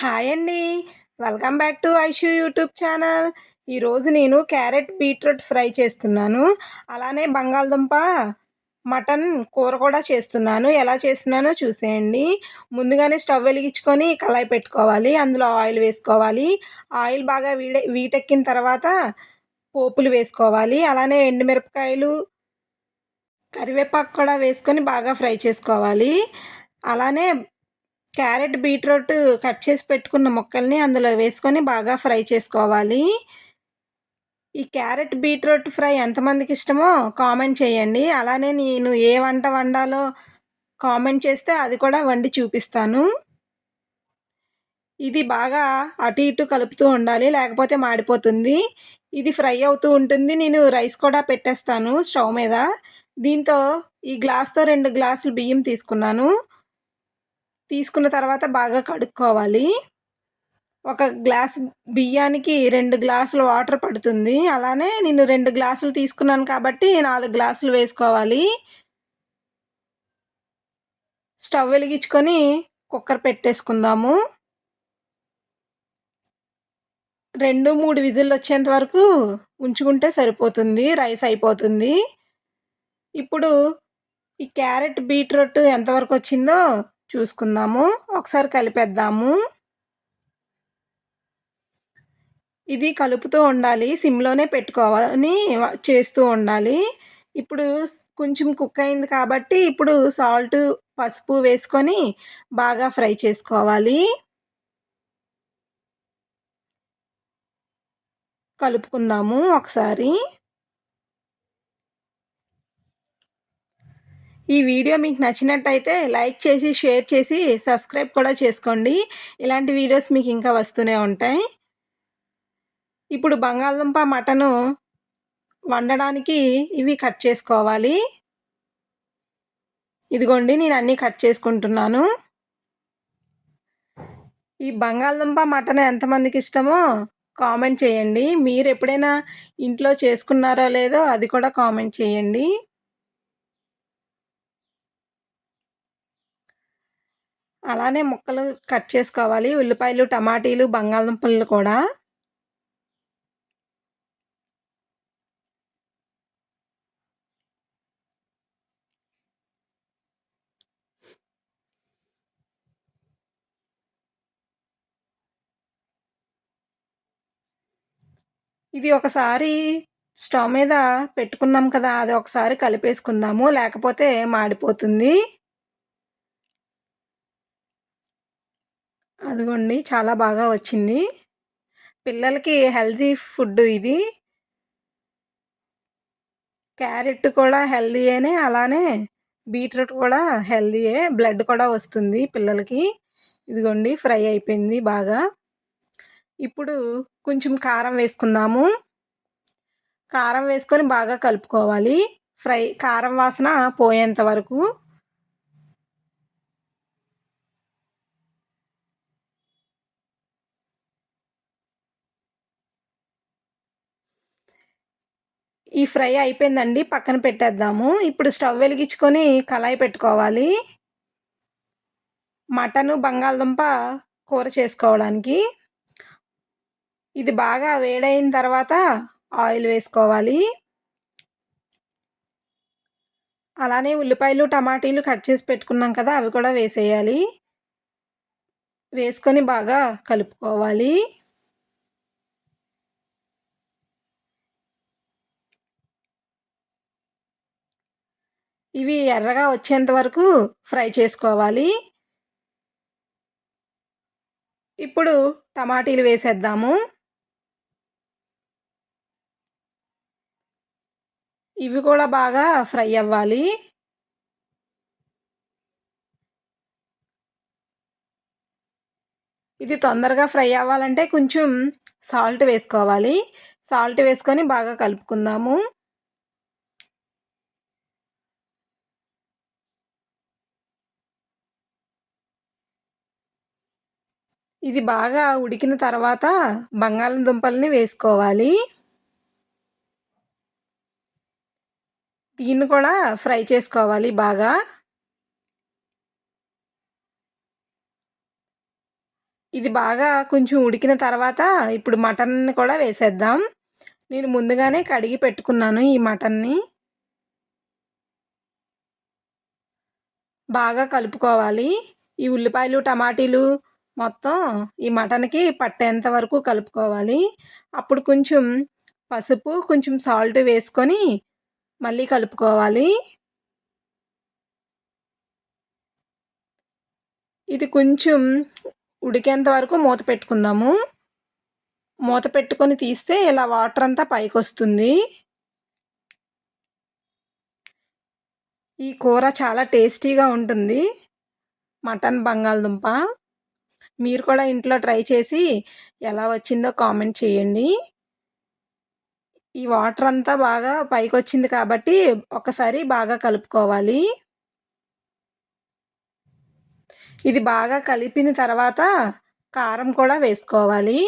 Hi అండి. Welcome back to Aishu YouTube channel. ఈరోజు నేను క్యారెట్ బీట్రూట్ ఫ్రై చేస్తున్నాను. అలానే బంగాళదుంప మటన్ కూర కూడా చేస్తున్నాను. ఎలా చేస్తున్నానో చూసేయండి. ముందుగానే స్టవ్ వెలిగించుకొని కళాయి పెట్టుకోవాలి. అందులో ఆయిల్ వేసుకోవాలి. ఆయిల్ బాగా వీటెక్కిన తర్వాత పోపులు వేసుకోవాలి. అలానే ఎండుమిరపకాయలు, కరివేపాకు కూడా వేసుకొని బాగా ఫ్రై చేసుకోవాలి. అలానే క్యారెట్, బీట్రూట్ కట్ చేసి పెట్టుకున్న ముక్కల్ని అందులో వేసుకొని బాగా ఫ్రై చేసుకోవాలి. ఈ క్యారెట్, బీట్రూట్ ఫ్రై ఎంతమందికి ఇష్టమో కామెంట్ చేయండి. అలానే నేను ఏ వంట వండాలో కామెంట్ చేస్తే అది కూడా వండి చూపిస్తాను. ఇది బాగా అటు ఇటు కలుపుతూ ఉండాలి, లేకపోతే మాడిపోతుంది. ఇది ఫ్రై అవుతూ ఉంటుంది. నేను రైస్ కూడా పెట్టేస్తాను స్టవ్ మీద. దీంతో ఈ గ్లాస్‌తో 2 గ్లాసులు బియ్యం తీసుకున్న తర్వాత బాగా కడుక్కోవాలి. ఒక గ్లాస్ బియ్యానికి 2 గ్లాసులు వాటర్ పడుతుంది. అలానే నేను 2 గ్లాసులు తీసుకున్నాను కాబట్టి 4 గ్లాసులు వేసుకోవాలి. స్టవ్ వెలిగించుకొని కుక్కర్ పెట్టేసుకుందాము. 2, 3 విజిల్లొచ్చేంత వరకు ఉంచుకుంటే సరిపోతుంది. రైస్ అయిపోతుంది. ఇప్పుడు ఈ క్యారెట్, బీట్రూట్ ఎంతవరకొచ్చిందో చూసుకుందాము. ఒకసారి కలిపేద్దాము. ఇది కలుపుతూ ఉండాలి. సిమ్‌లోనే పెట్టుకోవాలి చేస్తూ ఉండాలి. ఇప్పుడు కొంచెం కుక్ అయింది కాబట్టి ఇప్పుడు సాల్టు, పసుపు వేసుకొని బాగా ఫ్రై చేసుకోవాలి. కలుపుకుందాము ఒకసారి. ఈ వీడియో మీకు నచ్చినట్టయితే లైక్ చేసి, షేర్ చేసి, సబ్స్క్రైబ్ కూడా చేసుకోండి. ఇలాంటి వీడియోస్ మీకు ఇంకా వస్తూనే ఉంటాయి. ఇప్పుడు బంగాళదుంప, మటను వండడానికి ఇవి కట్ చేసుకోవాలి. ఇదిగోండి నేను అన్నీ కట్ చేసుకుంటున్నాను. ఈ బంగాళదుంప, మటన్ ఎంతమందికి ఇష్టమో కామెంట్ చేయండి. మీరు ఎప్పుడైనా ఇంట్లో చేసుకున్నారో లేదో అది కూడా కామెంట్ చేయండి. అలానే ముక్కలు కట్ చేసుకోవాలి. ఉల్లిపాయలు, టమాటీలు, బంగాళదుంపలు కూడా. ఇది ఒకసారి స్టవ్ మీద పెట్టుకున్నాం కదా! అది ఒకసారి కలిపేసుకుందాము. లేకపోతే మాడిపోతుంది. అదిగోండి చాలా బాగా వచ్చింది. పిల్లలకి హెల్తీ ఫుడ్ ఇది. క్యారెట్ కూడా హెల్తీయేనే. అలానే బీట్రూట్ కూడా హెల్తీయే. బ్లడ్ కూడా వస్తుంది పిల్లలకి. ఇదిగోండి ఫ్రై అయిపోయింది బాగా. ఇప్పుడు కొంచెం కారం వేసుకుందాము. కారం వేసుకొని బాగా కలుపుకోవాలి. కారం వాసన పోయేంత వరకు. ఈ ఫ్రై అయిపోయిందండి. పక్కన పెట్టేద్దాము. ఇప్పుడు స్టవ్ వెలిగించుకొని కళాయి పెట్టుకోవాలి. మటను, బంగాళదుంప కూర చేసుకోవడానికి. ఇది బాగా వేడైన తర్వాత ఆయిల్ వేసుకోవాలి. అలానే ఉల్లిపాయలు, టమాటీలు కట్ చేసి పెట్టుకున్నాం కదా! అవి కూడా వేసేయాలి. వేసుకొని బాగా కలుపుకోవాలి. ఇవి ఎర్రగా వచ్చేంత వరకు ఫ్రై చేసుకోవాలి. ఇప్పుడు టమాటీలు వేసేద్దాము. ఇవి కూడా బాగా ఫ్రై అవ్వాలి. ఇది తొందరగా ఫ్రై అవ్వాలంటే కొంచెం సాల్ట్ వేసుకోవాలి. సాల్ట్ వేసుకొని బాగా కలుపుకుందాము. ఇది బాగా ఉడికిన తర్వాత బంగాళదుంపల్ని వేసుకోవాలి. దీన్ని కూడా ఫ్రై చేసుకోవాలి బాగా. ఇది బాగా కొంచెం ఉడికిన తర్వాత ఇప్పుడు మటన్‌ని కూడా వేసేద్దాం. నేను ముందుగానే కడిగి పెట్టుకున్నాను ఈ మటన్‌ని. బాగా కలుపుకోవాలి. ఈ ఉల్లిపాయలు, టమాటీలు మొత్తం ఈ మటన్‌కి పట్టేంత వరకు కలుపుకోవాలి. అప్పుడు కొంచెం పసుపు, కొంచెం సాల్ట్ వేసుకొని మళ్ళీ కలుపుకోవాలి. ఇది కొంచెం ఉడికేంత వరకు మూత పెట్టుకుందాము. మూత పెట్టుకొని తీస్తే ఇలా వాటర్ అంతా పైకొస్తుంది. ఈ కూర చాలా టేస్టీగా ఉంటుంది. మటన్ బంగాళదుంప. మీరు కూడా ఇంట్లో ట్రై చేసి ఎలా వచ్చిందో కామెంట్ చేయండి. ఈ వాటర్ అంతా బాగా పైకొచ్చింది కాబట్టి ఒకసారి బాగా కలుపుకోవాలి. ఇది బాగా కలిపిన తర్వాత కారం కూడా వేసుకోవాలి.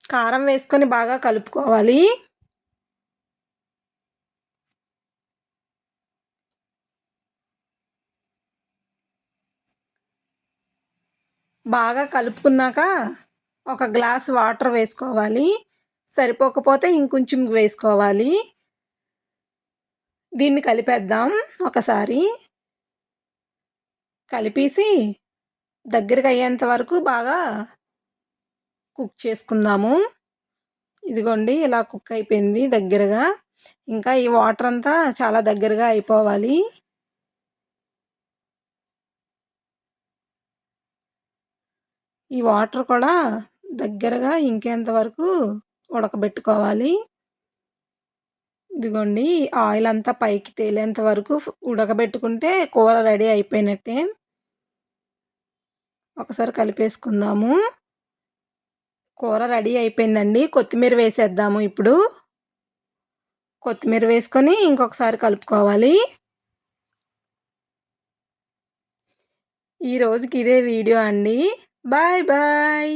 కారం వేసుకొని బాగా కలుపుకోవాలి. బాగా కలుపుకున్నాక ఒక గ్లాస్ వాటర్ వేసుకోవాలి. సరిపోకపోతే ఇంకొంచెం వేసుకోవాలి. దీన్ని కలిపేద్దాం ఒకసారి. కలిపేసి దగ్గరికి అయ్యేంత వరకు బాగా కుక్ చేసుకుందాము. ఇదిగోండి ఇలా కుక్ అయిపోయింది దగ్గరగా. ఇంకా ఈ వాటర్ అంతా చాలా దగ్గరగా అయిపోవాలి. ఈ వాటర్ కూడా దగ్గరగా ఇంకేంత వరకు ఉడకబెట్టుకోవాలి. ఇదిగోండి ఆయిల్ అంతా పైకి తేలేంత వరకు ఉడకబెట్టుకుంటే కూర రెడీ అయిపోయినట్టే. ఒకసారి కలిపేసుకుందాము. కూర రెడీ అయిపోయిందండి. కొత్తిమీర వేసేద్దాము ఇప్పుడు. కొత్తిమీర వేసుకొని ఇంకొకసారి కలుపుకోవాలి. ఈ రోజుకి ఇదే వీడియో అండి. Bye bye.